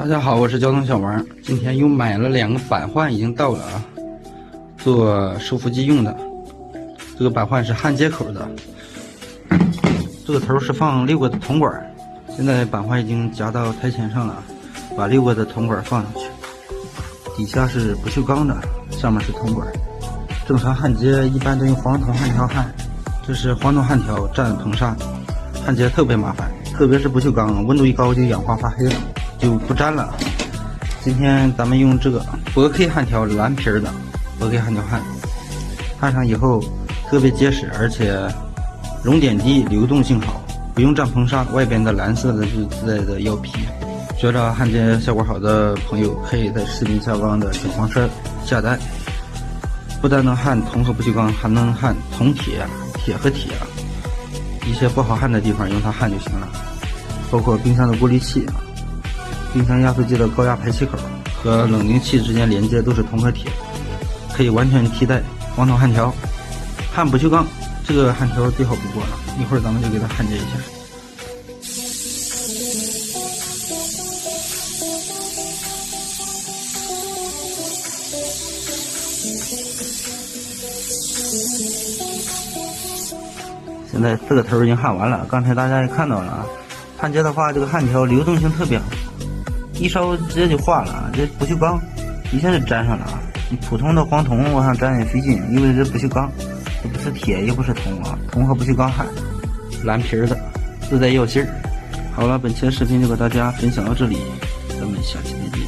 大家好，我是交通小王。今天又买了2个板换，已经到了啊，做收腹肌用的。这个板换是焊接口的，这个头是放6个的铜管。现在板换已经夹到台前上了，把6个的铜管放上去，底下是不锈钢的，上面是铜管。正常焊接一般都用黄铜焊条焊，这是黄铜焊条蘸硼砂，焊接特别麻烦，特别是不锈钢，温度一高就氧化发黑了，就不粘了。今天咱们用这个铂 K 焊条，蓝皮的铂 K 焊条焊上以后特别结实，而且熔点低，流动性好，不用蘸硼砂，外边的蓝色的是自带的药皮。觉得焊接效果好的朋友可以在视频下方的小黄车下单。不但能焊铜和不锈钢，还能焊铜铁、铁和铁，一些不好焊的地方用它焊就行了。包括冰箱的过滤器、冰箱压缩机的高压排气口和冷凝器之间连接都是铜和铁，可以完全替代黄铜焊条。焊不锈钢这个焊条最好不过了，一会儿咱们就给它焊接一下。现在4个头已经焊完了，刚才大家也看到了啊。焊接的话，这个焊条流动性特别好，一烧直接就化了。这不锈钢一下就粘上了啊！你普通的黄铜往上粘也费劲，因为这不锈钢，这不是铁也不是铜啊，铜和不锈钢焊，蓝皮的，自带药芯儿。好了，本期的视频就给大家分享到这里，咱们下期再见。